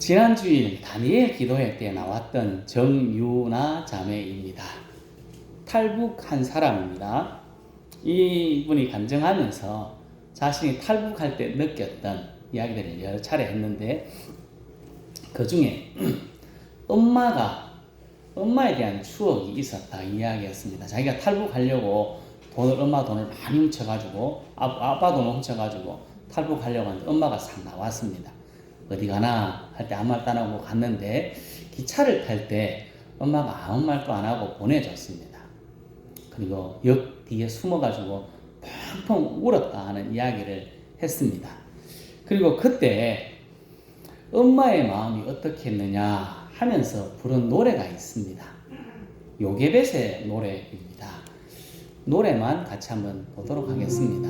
지난 주일 다니엘 기도회 때 나왔던 정유나 자매입니다. 탈북한 사람입니다. 이분이 간증하면서 자신이 탈북할 때 느꼈던 이야기들을 여러 차례 했는데 그 중에 엄마에 대한 추억이 있었다 이야기했습니다. 자기가 탈북하려고 엄마 돈을 많이 훔쳐가지고 아빠 돈을 훔쳐가지고 탈북하려고 하는데 엄마가 싹 나왔습니다. 어디 가나 할 때 아무 말도 안 하고 갔는데 기차를 탈 때 엄마가 아무 말도 안 하고 보내줬습니다. 그리고 역 뒤에 숨어가지고 펑펑 울었다 하는 이야기를 했습니다. 그리고 그때 엄마의 마음이 어떻게 했느냐 하면서 부른 노래가 있습니다. 요게벳의 노래입니다. 노래만 같이 한번 보도록 하겠습니다.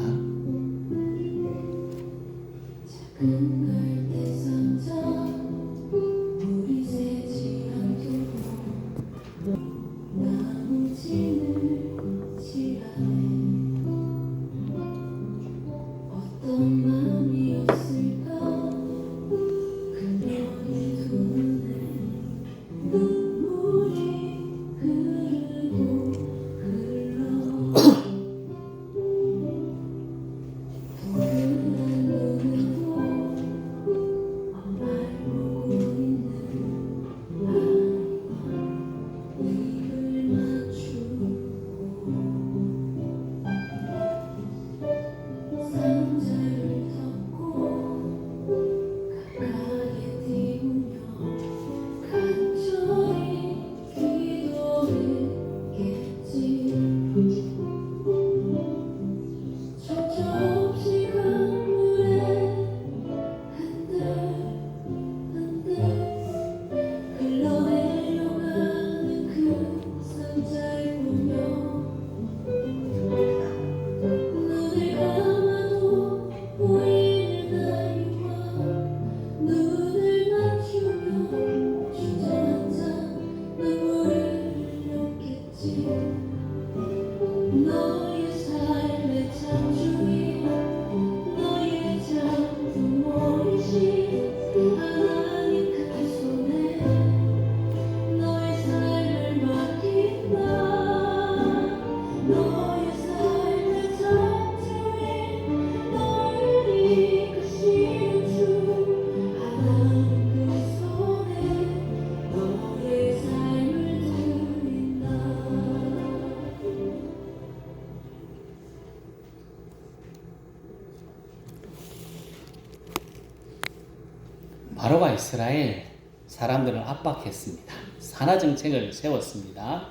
바로가 이스라엘 사람들을 압박했습니다. 산하 정책을 세웠습니다.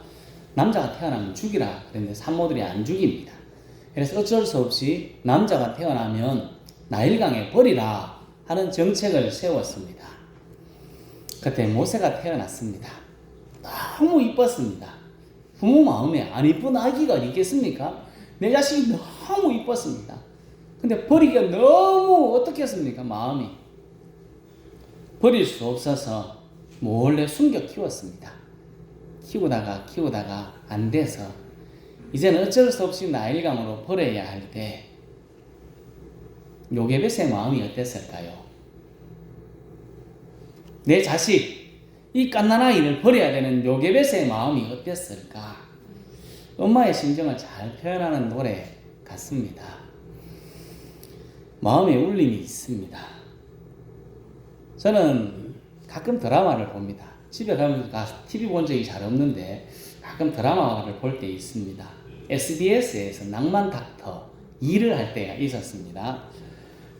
남자가 태어나면 죽이라 그랬는데 산모들이 안 죽입니다. 그래서 어쩔 수 없이 남자가 태어나면 나일강에 버리라 하는 정책을 세웠습니다. 그때 모세가 태어났습니다. 너무 이뻤습니다. 부모 마음에 안 이쁜 아기가 있겠습니까? 내 자식이 너무 이뻤습니다. 근데 버리기가 너무 어떻게 했습니까? 마음이. 버릴 수 없어서 몰래 숨겨 키웠습니다. 키우다가 안 돼서 이제는 어쩔 수 없이 나일강으로 버려야 할 때 요게벳의 마음이 어땠을까요? 내 자식, 이 갓난아이를 버려야 되는 요게벳의 마음이 어땠을까? 엄마의 심정을 잘 표현하는 노래 같습니다. 마음에 울림이 있습니다. 저는 가끔 드라마를 봅니다. 집에 가면 TV 본 적이 잘 없는데 가끔 드라마를 볼 때 있습니다. SBS에서 낭만 닥터 2를 할 때가 있었습니다.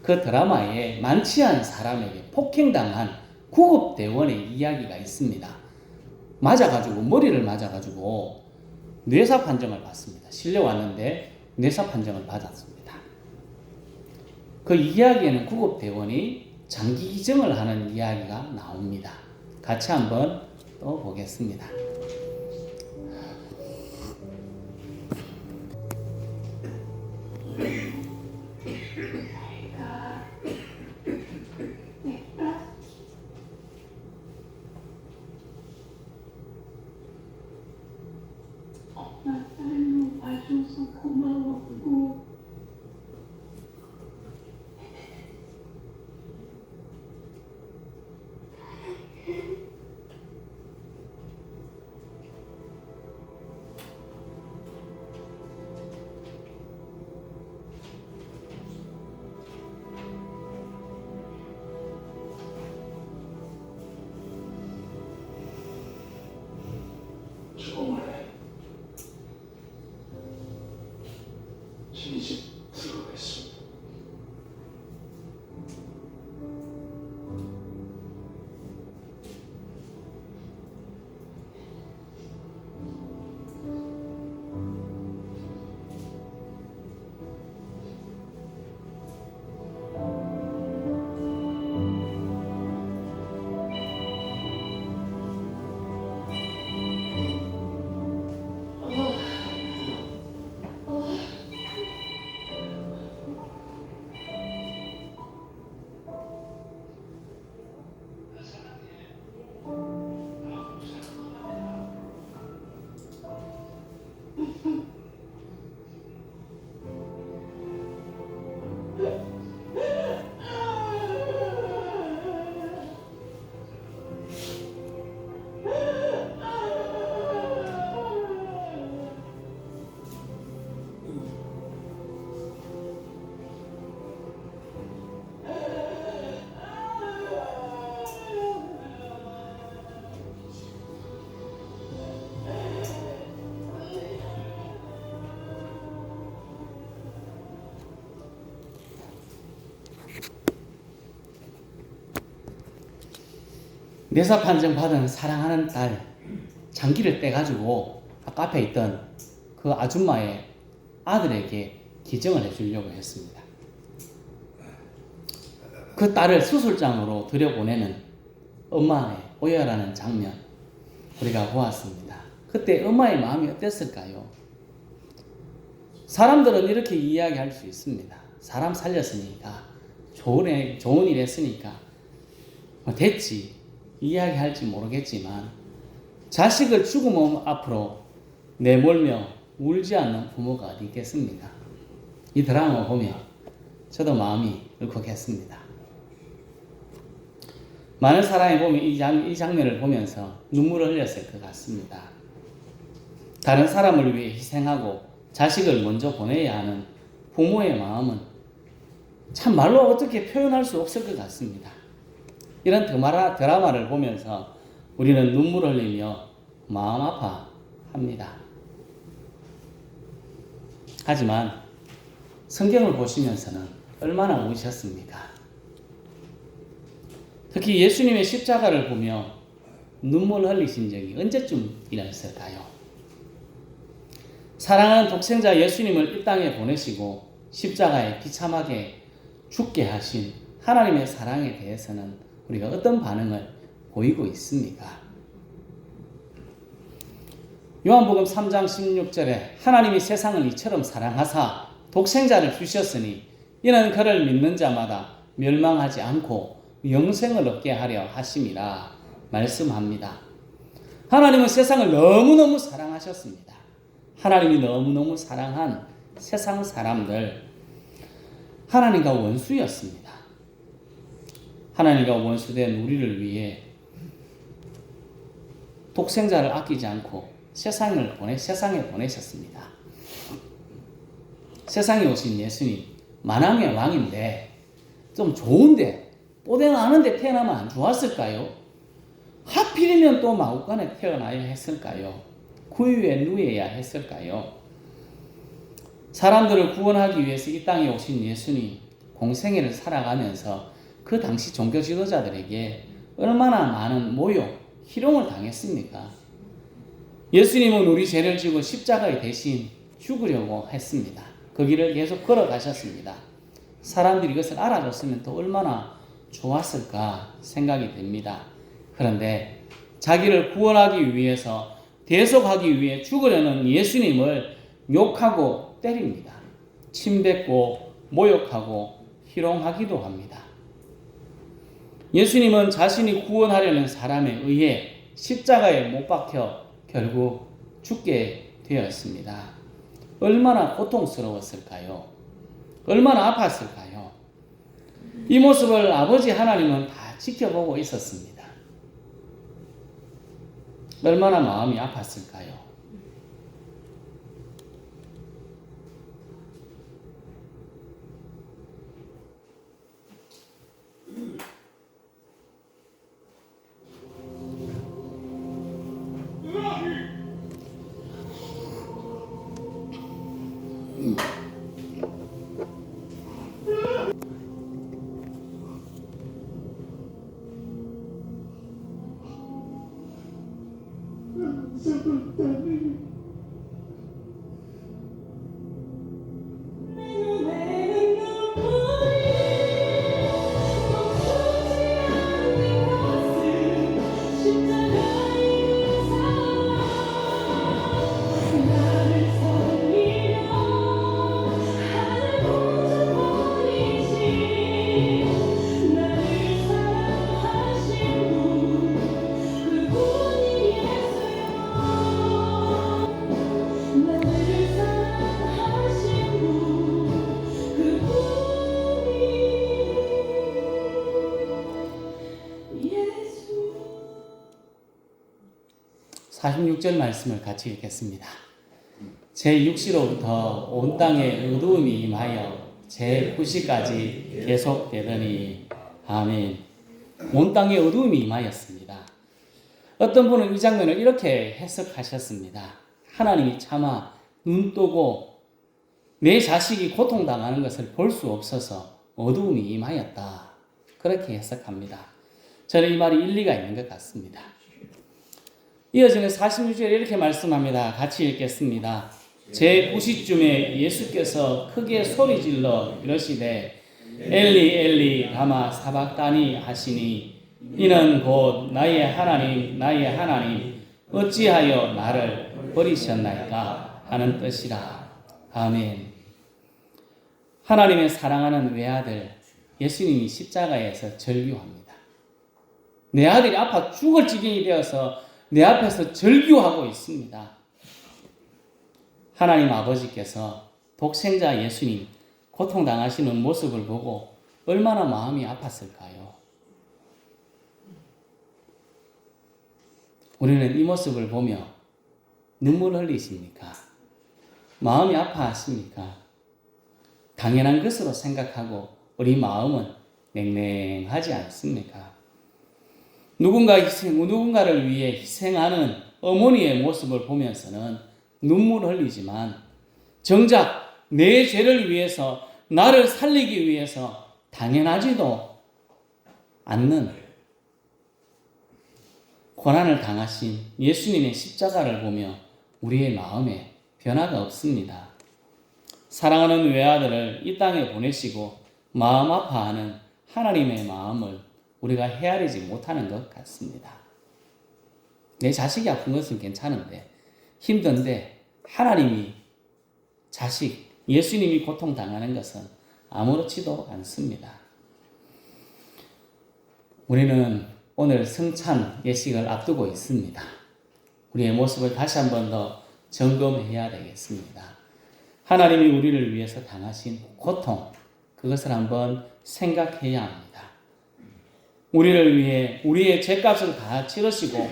그 드라마에 많지 않은 사람에게 폭행당한 구급대원의 이야기가 있습니다. 머리를 맞아가지고 뇌사 판정을 받습니다. 실려왔는데 뇌사 판정을 받았습니다. 그 이야기에는 구급대원이 장기 기증을 하는 이야기가 나옵니다. 같이 한번 또 보겠습니다. 엄마 딸로 봐줘서 고마웠고 내사 판정 받은 사랑하는 딸 장기를 떼가지고 아까 앞에 있던 그 아줌마의 아들에게 기증을 해주려고 했습니다. 그 딸을 수술장으로 들여보내는 엄마의 오열하는 장면 우리가 보았습니다. 그때 엄마의 마음이 어땠을까요? 사람들은 이렇게 이야기할 수 있습니다. 사람 살렸으니까 좋은 일 했으니까 됐지 이야기할지 모르겠지만 자식을 죽음 앞으로 내몰며 울지 않는 부모가 어디 있겠습니까? 이 드라마 보면 저도 마음이 울컥했습니다. 많은 사람이 보면 이 장면을 보면서 눈물을 흘렸을 것 같습니다. 다른 사람을 위해 희생하고 자식을 먼저 보내야 하는 부모의 마음은 참 말로 어떻게 표현할 수 없을 것 같습니다. 이런 드라마를 보면서 우리는 눈물을 흘리며 마음 아파합니다. 하지만 성경을 보시면서는 얼마나 우셨습니까? 특히 예수님의 십자가를 보며 눈물 흘리신 적이 언제쯤 일어났을까요? 사랑하는 독생자 예수님을 이 땅에 보내시고 십자가에 비참하게 죽게 하신 하나님의 사랑에 대해서는 우리가 어떤 반응을 보이고 있습니까? 요한복음 3장 16절에 하나님이 세상을 이처럼 사랑하사 독생자를 주셨으니 이는 그를 믿는 자마다 멸망하지 않고 영생을 얻게 하려 하심이라 말씀합니다. 하나님은 세상을 너무너무 사랑하셨습니다. 하나님이 너무너무 사랑한 세상 사람들, 하나님과 원수였습니다. 하나님과 원수된 우리를 위해 독생자를 아끼지 않고 세상에 보내셨습니다. 세상에 오신 예수님, 만왕의 왕인데 좀 좋은데 뽀대가 아는데 태어나면 안 좋았을까요? 하필이면 또 마구간에 태어나야 했을까요? 구유에 누워야 했을까요? 사람들을 구원하기 위해서 이 땅에 오신 예수님 공생애를 살아가면서 그 당시 종교 지도자들에게 얼마나 많은 모욕, 희롱을 당했습니까? 예수님은 우리 죄를 지고 십자가에 대신 죽으려고 했습니다. 그 길을 계속 걸어가셨습니다. 사람들이 이것을 알아줬으면 또 얼마나 좋았을까 생각이 됩니다. 그런데 자기를 구원하기 위해서 대속하기 위해 죽으려는 예수님을 욕하고 때립니다. 침뱉고 모욕하고 희롱하기도 합니다. 예수님은 자신이 구원하려는 사람에 의해 십자가에 못 박혀 결국 죽게 되었습니다. 얼마나 고통스러웠을까요? 얼마나 아팠을까요? 이 모습을 아버지 하나님은 다 지켜보고 있었습니다. 얼마나 마음이 아팠을까요? 예수 46절 말씀을 같이 읽겠습니다. 제6시로부터 온 땅에 어두움이 임하여 제9시까지 계속되더니 아멘. 온 땅에 어두움이 임하였습니다. 어떤 분은 이 장면을 이렇게 해석하셨습니다. 하나님이 차마 눈 뜨고 내 자식이 고통당하는 것을 볼 수 없어서 어두움이 임하였다. 그렇게 해석합니다. 저는 이 말이 일리가 있는 것 같습니다. 이어지는 46절에 이렇게 말씀합니다. 같이 읽겠습니다. 제 90쯤에 예수께서 크게 소리질러 이러시되 엘리 엘리 라마 사박다니 하시니 이는 곧 나의 하나님 어찌하여 나를 버리셨나이까 하는 뜻이라. 아멘. 하나님의 사랑하는 외아들 예수님이 십자가에서 절규합니다. 내 아들이 아파 죽을 지경이 되어서 내 앞에서 절규하고 있습니다. 하나님 아버지께서 독생자 예수님 고통당하시는 모습을 보고 얼마나 마음이 아팠을까요? 우리는 이 모습을 보며 눈물 흘리십니까? 마음이 아파하십니까? 당연한 것으로 생각하고 우리 마음은 냉랭하지 않습니까? 누군가를 위해 희생하는 어머니의 모습을 보면서는 눈물 흘리지만 정작 내 죄를 위해서 나를 살리기 위해서 당연하지도 않는 고난을 당하신 예수님의 십자가를 보며 우리의 마음에 변화가 없습니다. 사랑하는 외아들을 이 땅에 보내시고 마음 아파하는 하나님의 마음을 우리가 헤아리지 못하는 것 같습니다. 내 자식이 아픈 것은 괜찮은데 힘든데 하나님이 자식, 예수님이 고통당하는 것은 아무렇지도 않습니다. 우리는 오늘 성찬 예식을 앞두고 있습니다. 우리의 모습을 다시 한 번 더 점검해야 되겠습니다. 하나님이 우리를 위해서 당하신 고통, 그것을 한번 생각해야 합니다. 우리를 위해 우리의 죄값을 다 치르시고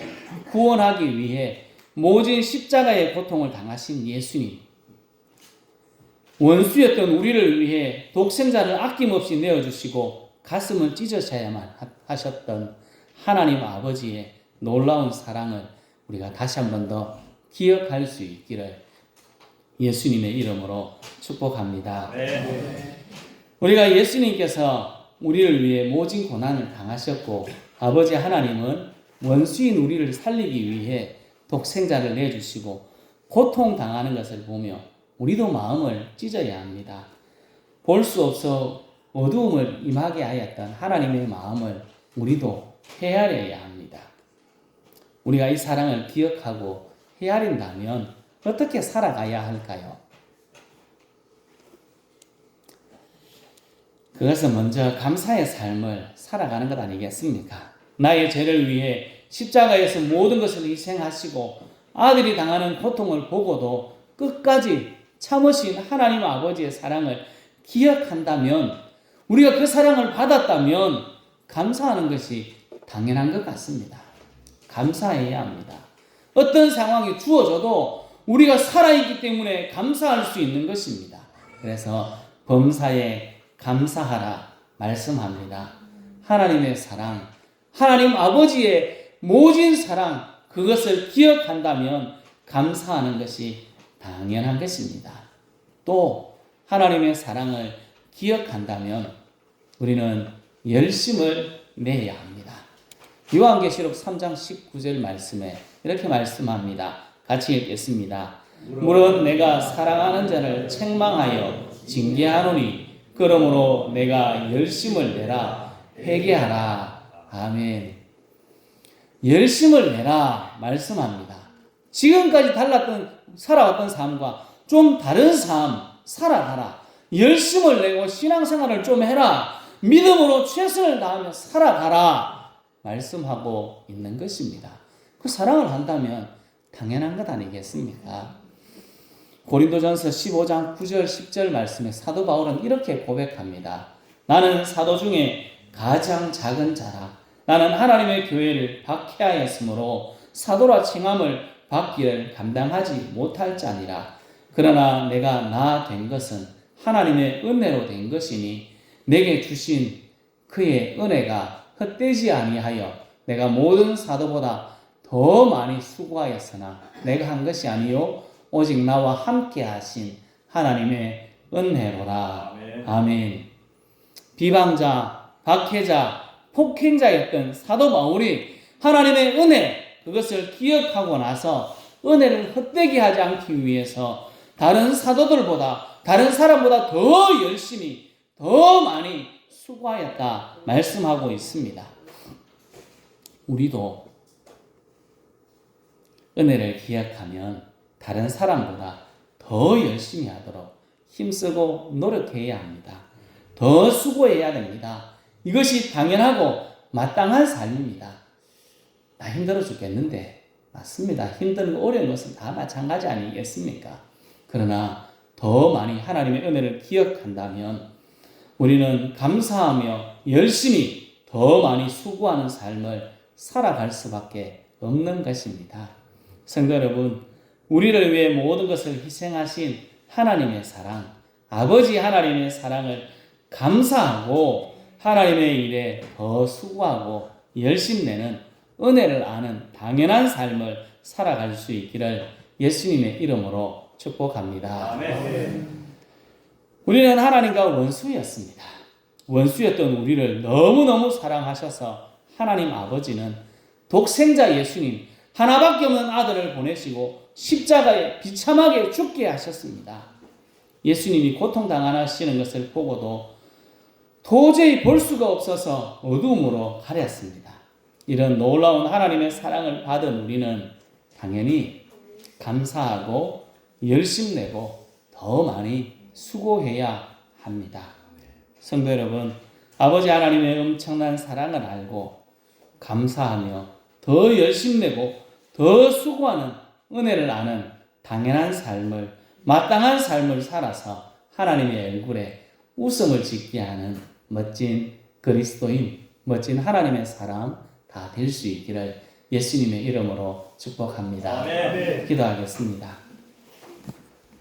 구원하기 위해 모진 십자가의 고통을 당하신 예수님, 원수였던 우리를 위해 독생자를 아낌없이 내어주시고 가슴을 찢으셔야만 하셨던 하나님 아버지의 놀라운 사랑을 우리가 다시 한 번 더 기억할 수 있기를 예수님의 이름으로 축복합니다. 우리가 예수님께서 우리를 위해 모진 고난을 당하셨고 아버지 하나님은 원수인 우리를 살리기 위해 독생자를 내주시고 고통당하는 것을 보며 우리도 마음을 찢어야 합니다. 볼 수 없어 어두움을 임하게 하였던 하나님의 마음을 우리도 헤아려야 합니다. 우리가 이 사랑을 기억하고 헤아린다면 어떻게 살아가야 할까요? 그것은 먼저 감사의 삶을 살아가는 것 아니겠습니까? 나의 죄를 위해 십자가에서 모든 것을 희생하시고 아들이 당하는 고통을 보고도 끝까지 참으신 하나님 아버지의 사랑을 기억한다면, 우리가 그 사랑을 받았다면 감사하는 것이 당연한 것 같습니다. 감사해야 합니다. 어떤 상황이 주어져도 우리가 살아있기 때문에 감사할 수 있는 것입니다. 그래서 범사에 감사하라 말씀합니다. 하나님의 사랑, 하나님 아버지의 모진 사랑, 그것을 기억한다면 감사하는 것이 당연한 것입니다. 또 하나님의 사랑을 기억한다면 우리는 열심을 내야 합니다. 요한계시록 3장 19절 말씀에 이렇게 말씀합니다. 같이 읽겠습니다. 물론 내가 사랑하는 자를 책망하여 징계하노니 그러므로 내가 열심을 내라 회개하라. 아멘. 열심을 내라 말씀합니다. 지금까지 살아왔던 삶과 좀 다른 삶 살아가라. 열심을 내고 신앙생활을 좀 해라. 믿음으로 최선을 다하며 살아가라 말씀하고 있는 것입니다. 그 사랑을 한다면 당연한 것 아니겠습니까? 고린도전서 15장 9절 10절 말씀에 사도 바울은 이렇게 고백합니다. 나는 사도 중에 가장 작은 자라. 나는 하나님의 교회를 박해하였으므로 사도라 칭함을 받기를 감당하지 못할 자니라. 그러나 내가 나 된 것은 하나님의 은혜로 된 것이니 내게 주신 그의 은혜가 헛되지 아니하여 내가 모든 사도보다 더 많이 수고하였으나 내가 한 것이 아니요 오직 나와 함께 하신 하나님의 은혜로라. 아멘. 비방자, 박해자, 폭행자였던 사도 바울이 하나님의 은혜, 그것을 기억하고 나서 은혜를 헛되게 하지 않기 위해서 다른 사도들보다, 다른 사람보다 더 열심히, 더 많이 수고하였다 말씀하고 있습니다. 우리도 은혜를 기억하면 다른 사람보다 더 열심히 하도록 힘쓰고 노력해야 합니다. 더 수고해야 됩니다. 이것이 당연하고 마땅한 삶입니다. 나 힘들어 죽겠는데, 맞습니다. 힘든 거, 어려운 것은 다 마찬가지 아니겠습니까? 그러나 더 많이 하나님의 은혜를 기억한다면 우리는 감사하며 열심히 더 많이 수고하는 삶을 살아갈 수밖에 없는 것입니다. 성도 여러분, 우리를 위해 모든 것을 희생하신 하나님의 사랑, 아버지 하나님의 사랑을 감사하고 하나님의 일에 더 수고하고 열심내는 은혜를 아는 당연한 삶을 살아갈 수 있기를 예수님의 이름으로 축복합니다. 아멘. 우리는 하나님과 원수였습니다. 원수였던 우리를 너무너무 사랑하셔서 하나님 아버지는 독생자 예수님 하나밖에 없는 아들을 보내시고 십자가에 비참하게 죽게 하셨습니다. 예수님이 고통당하시는 것을 보고도 도저히 볼 수가 없어서 어두움으로 가렸습니다. 이런 놀라운 하나님의 사랑을 받은 우리는 당연히 감사하고 열심내고 더 많이 수고해야 합니다. 성도 여러분, 아버지 하나님의 엄청난 사랑을 알고 감사하며 더 열심내고 더 수고하는 은혜를 아는 당연한 삶을, 마땅한 삶을 살아서 하나님의 얼굴에 웃음을 짓게 하는 멋진 그리스도인, 멋진 하나님의 사람 다 될 수 있기를 예수님의 이름으로 축복합니다. 아멘. 기도하겠습니다.